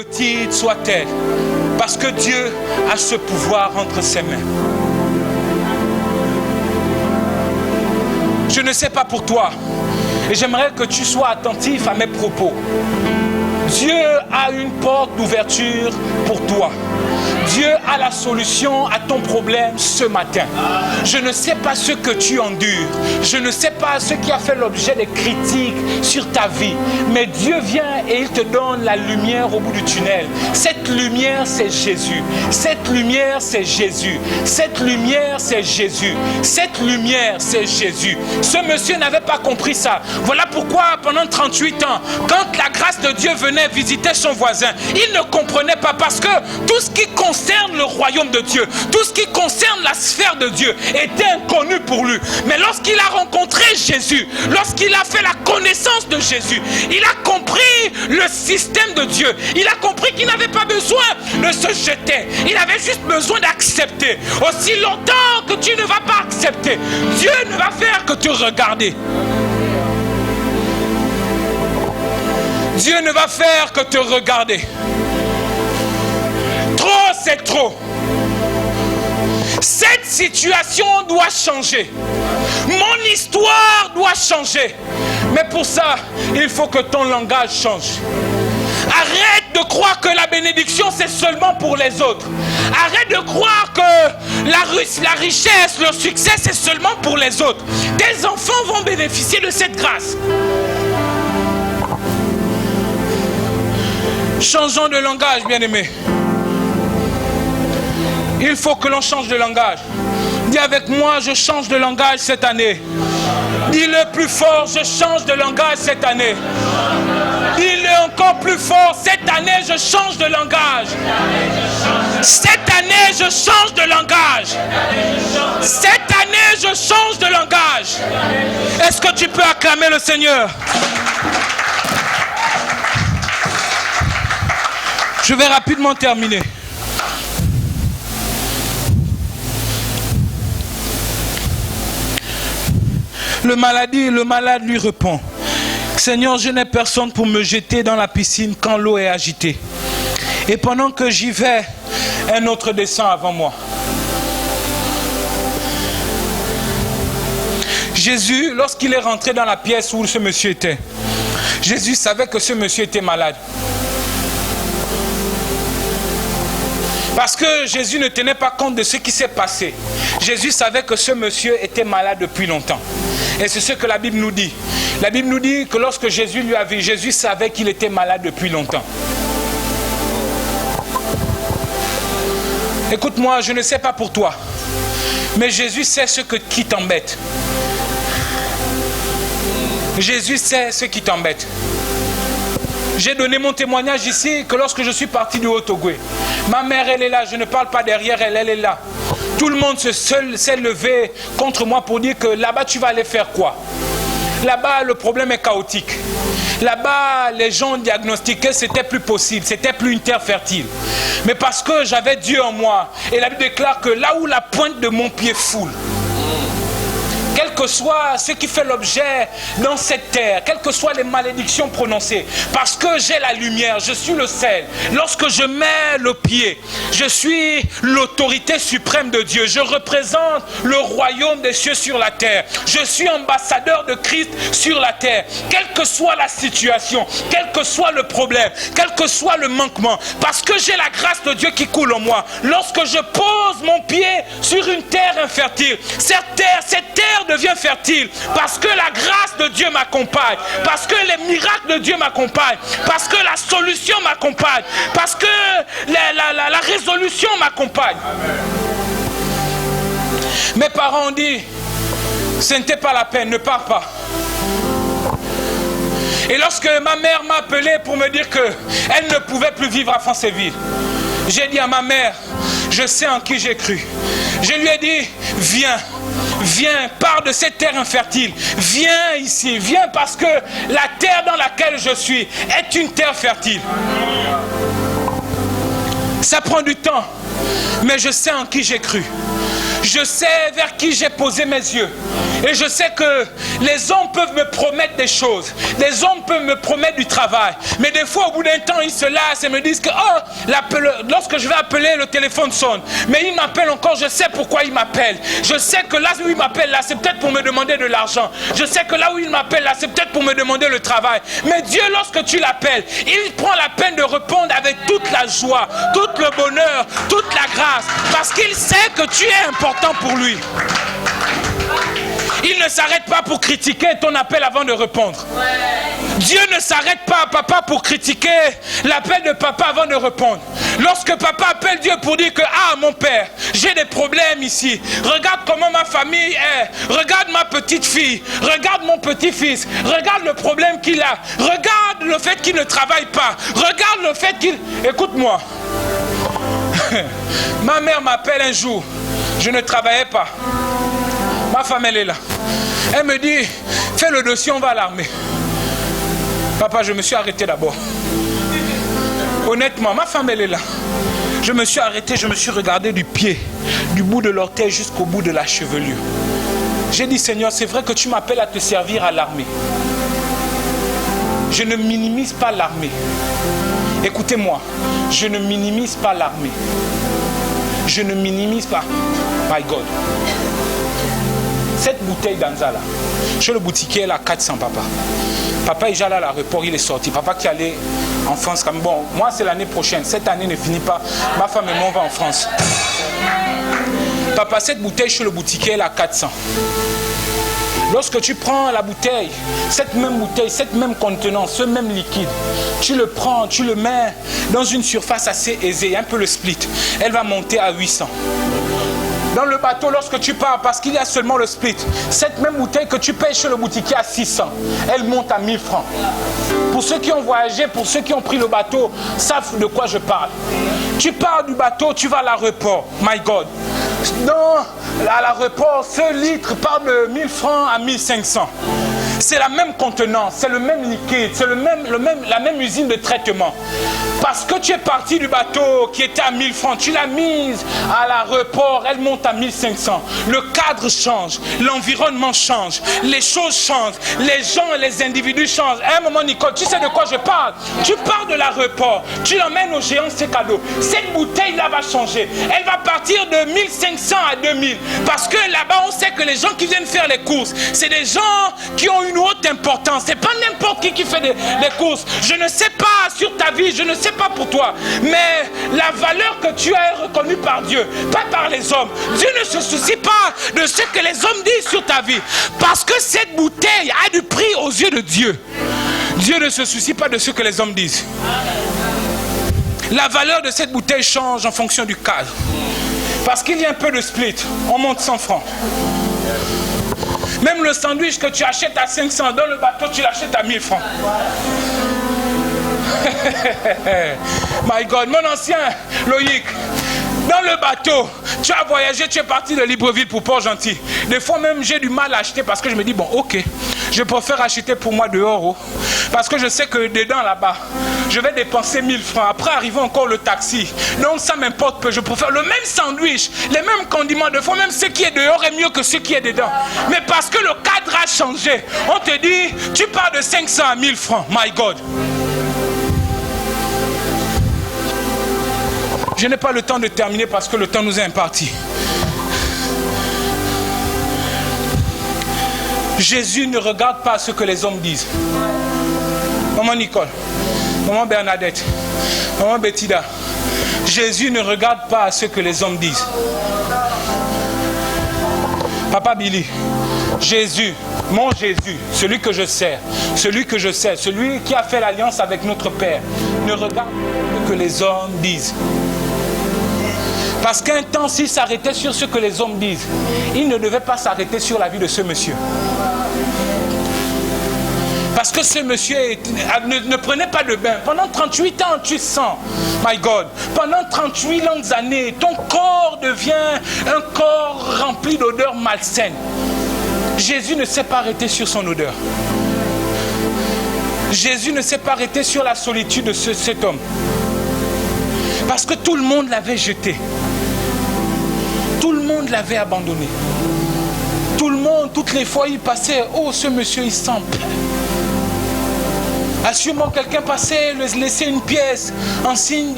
petite soit-elle, parce que Dieu a ce pouvoir entre ses mains. Je ne sais pas pour toi, et j'aimerais que tu sois attentif à mes propos. Dieu a une porte d'ouverture pour toi. Dieu a la solution à ton problème ce matin. Je ne sais pas ce que tu endures. Je ne sais pas ce qui a fait l'objet des critiques sur ta vie. Mais Dieu vient et il te donne la lumière au bout du tunnel. Cette lumière, c'est Jésus. Cette lumière, c'est Jésus. Cette lumière, c'est Jésus. Cette lumière, c'est Jésus. Ce monsieur n'avait pas compris ça. Voilà pourquoi pendant 38 ans, quand la grâce de Dieu venait visiter son voisin, il ne comprenait pas, parce que tout ce qui concerne le royaume de Dieu, tout ce qui concerne la sphère de Dieu était inconnu pour lui. Mais lorsqu'il a rencontré Jésus, lorsqu'il a fait la connaissance de Jésus, il a compris le système de Dieu. Il a compris qu'il n'avait pas besoin de se jeter. Il avait juste besoin d'accepter. Aussi longtemps que tu ne vas pas accepter, Dieu ne va faire que te regarder. Dieu ne va faire que te regarder. Trop, c'est trop. Cette situation doit changer. Mon histoire doit changer. Mais pour ça, il faut que ton langage change. Arrête de croire que la bénédiction, c'est seulement pour les autres. Arrête de croire que la richesse, le succès, c'est seulement pour les autres. Tes enfants vont bénéficier de cette grâce. Changeons de langage, bien-aimés. Il faut que l'on change de langage. Dis avec moi, je change de langage cette année. Dis-le plus fort, je change de langage cette année. Dis-le encore plus fort, cette année, je change de langage. Cette année, je change de langage. Cette année, je change de langage. Est-ce que tu peux acclamer le Seigneur? Je vais rapidement terminer. Le malade lui répond: Seigneur, je n'ai personne pour me jeter dans la piscine quand l'eau est agitée. Et pendant que j'y vais, un autre descend avant moi. Jésus, lorsqu'il est rentré dans la pièce où ce monsieur était, Jésus savait que ce monsieur était malade. Parce que Jésus ne tenait pas compte de ce qui s'est passé. Jésus savait que ce monsieur était malade depuis longtemps. Et c'est ce que la Bible nous dit. La Bible nous dit que lorsque Jésus lui a vu, Jésus savait qu'il était malade depuis longtemps. Écoute-moi, je ne sais pas pour toi, mais Jésus sait qui t'embête. Jésus sait ce qui t'embête. J'ai donné mon témoignage ici que lorsque je suis parti du Haut-Togo, ma mère, elle est là, je ne parle pas derrière elle, elle est là. Tout le monde s'est levé contre moi pour dire que là-bas, tu vas aller faire quoi? Là-bas, le problème est chaotique. Là-bas, les gens diagnostiquaient, c'était plus possible, c'était plus une terre fertile. Mais parce que j'avais Dieu en moi, et la Bible déclare que là où la pointe de mon pied foule, quel que soit ce qui fait l'objet dans cette terre, quelles que soient les malédictions prononcées, parce que j'ai la lumière, je suis le sel. Lorsque je mets le pied, je suis l'autorité suprême de Dieu. Je représente le royaume des cieux sur la terre. Je suis ambassadeur de Christ sur la terre. Quelle que soit la situation, quel que soit le problème, quel que soit le manquement, parce que j'ai la grâce de Dieu qui coule en moi. Lorsque je pose mon pied sur une terre infertile, cette terre devient fertile parce que la grâce de Dieu m'accompagne, parce que les miracles de Dieu m'accompagnent, parce que la solution m'accompagne, parce que la résolution m'accompagne. Mes parents ont dit, ce n'était pas la peine, ne pars pas. Et lorsque ma mère m'a appelé pour me dire qu'elle ne pouvait plus vivre à Franceville, j'ai dit à ma mère, je sais en qui j'ai cru. Je lui ai dit, viens, pars de cette terre infertile, viens ici, viens parce que la terre dans laquelle je suis est une terre fertile. Ça prend du temps, mais je sais en qui j'ai cru. Je sais vers qui j'ai posé mes yeux. Et je sais que les hommes peuvent me promettre des choses. Les hommes peuvent me promettre du travail. Mais des fois, au bout d'un temps, ils se lassent et me disent que lorsque je vais appeler, le téléphone sonne. Mais il m'appelle encore, je sais pourquoi il m'appelle. Je sais que là où il m'appelle, là, c'est peut-être pour me demander de l'argent. Je sais que là où il m'appelle, là, c'est peut-être pour me demander le travail. Mais Dieu, lorsque tu l'appelles, il prend la peine de répondre avec toute la joie, tout le bonheur, toute la grâce. Parce qu'il sait que tu es important pour lui. Il ne s'arrête pas pour critiquer ton appel avant de répondre. Dieu ne s'arrête pas, papa, pour critiquer l'appel de papa avant de répondre. Lorsque papa appelle Dieu pour dire que, ah, mon père, j'ai des problèmes ici. Regarde comment ma famille est. Regarde ma petite fille. Regarde mon petit-fils. Regarde le problème qu'il a. Regarde le fait qu'il ne travaille pas. Regarde le fait qu'il... Écoute-moi. Ma mère m'appelle un jour. Je ne travaillais pas. Ma femme, elle est là. Elle me dit, fais le dossier, on va à l'armée. Papa, je me suis arrêté d'abord. Honnêtement, ma femme, elle est là. Je me suis arrêté, je me suis regardé du pied, du bout de l'orteil jusqu'au bout de la chevelure. J'ai dit, Seigneur, c'est vrai que tu m'appelles à te servir à l'armée. Je ne minimise pas l'armée. Écoutez-moi, je ne minimise pas l'armée. Je ne minimise pas. My God. Cette bouteille d'Anza là, chez le boutiquier, elle a 400, papa. Papa est déjà là à l'aéroport, il est sorti. Papa qui allait en France, comme bon, moi c'est l'année prochaine. Cette année ne finit pas. Ma femme et moi on va en France. Papa, cette bouteille chez le boutiquier, elle a 400. Lorsque tu prends la bouteille, cette même contenance, ce même liquide, tu le prends, tu le mets dans une surface assez aisée, un peu le split, elle va monter à 800. Dans le bateau, lorsque tu pars, parce qu'il y a seulement le split, cette même bouteille que tu payes chez le boutiquier à 600, elle monte à 1000 francs. Pour ceux qui ont voyagé, pour ceux qui ont pris le bateau, savent de quoi je parle. Tu pars du bateau, tu vas à l'aéroport, my God. À l'aéroport, ce litre part de 1000 francs à 1500. C'est la même contenance, c'est le même liquide, c'est la même usine de traitement. Parce que tu es parti du bateau qui était à 1000 francs, tu l'as mise à l'aéroport, elle monte à 1500. Le cadre change, l'environnement change, les choses changent, les gens et les individus changent. À un moment, Nicole, tu sais de quoi je parle? Tu pars de l'aéroport, tu l'emmènes au géant, c'est cadeau. Cette bouteille-là va changer. Elle va partir de 1500 à 2000. Parce que là-bas, on sait que les gens qui viennent faire les courses, c'est des gens qui ont une haute importance. C'est pas n'importe qui fait des courses. Je ne sais pas sur ta vie, je ne sais pas pour toi, mais la valeur que tu as est reconnue par Dieu, pas par les hommes. Dieu ne se soucie pas de ce que les hommes disent sur ta vie, parce que cette bouteille a du prix aux yeux de Dieu. Dieu ne se soucie pas de ce que les hommes disent. La valeur de cette bouteille change en fonction du cadre. Parce qu'il y a un peu de split, on monte 100 francs. Même le sandwich que tu achètes à 500 dans le bateau, tu l'achètes à 1000 francs. My God, mon ancien Loïc, dans le bateau, tu as voyagé, tu es parti de Libreville pour Port-Gentil. Des fois même, j'ai du mal à acheter parce que je me dis, bon, ok, je préfère acheter pour moi dehors. Oh, parce que je sais que dedans, là-bas, je vais dépenser 1000 francs. Après, arrive encore le taxi. Donc, ça m'importe peu. Je préfère le même sandwich, les mêmes condiments. Des fois, même ce qui est dehors est mieux que ce qui est dedans. Mais parce que le cadre a changé, on te dit, tu pars de 500 à 1000 francs. My God. Je n'ai pas le temps de terminer parce que le temps nous est imparti. Jésus ne regarde pas ce que les hommes disent. Maman Nicole, maman Bernadette, maman Betida, Jésus ne regarde pas ce que les hommes disent. Papa Billy, Jésus, mon Jésus, celui que je sers, celui qui a fait l'alliance avec notre Père, ne regarde pas ce que les hommes disent. Parce qu'un temps, s'il s'arrêtait sur ce que les hommes disent, il ne devait pas s'arrêter sur la vie de ce monsieur. Parce que ce monsieur ne prenait pas de bain. Pendant 38 ans, tu sens, my God, pendant 38 longues années, ton corps devient un corps rempli d'odeurs malsaines. Jésus ne s'est pas arrêté sur son odeur. Jésus ne s'est pas arrêté sur la solitude de cet homme. Parce que tout le monde l'avait jeté. Tout le monde l'avait abandonné. Tout le monde toutes les fois il passait, oh ce monsieur il sent. Assurément quelqu'un passait, laissait une pièce en signe